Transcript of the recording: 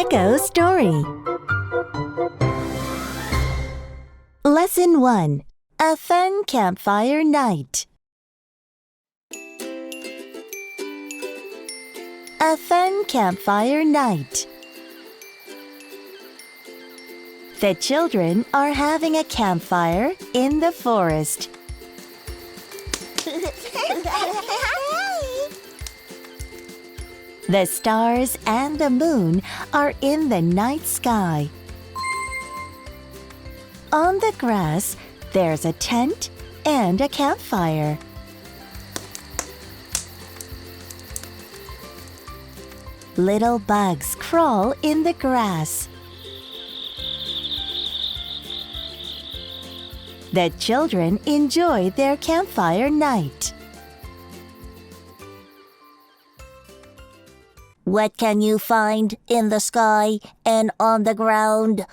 Echo Story. Lesson 1. A Fun Campfire Night. A fun campfire night. The children are having a campfire in the forest. The stars and the moon are in the night sky. On the grass, there's a tent and a campfire. Little bugs crawl in the grass. The children enjoy their campfire night. What can you find in the sky and on the ground?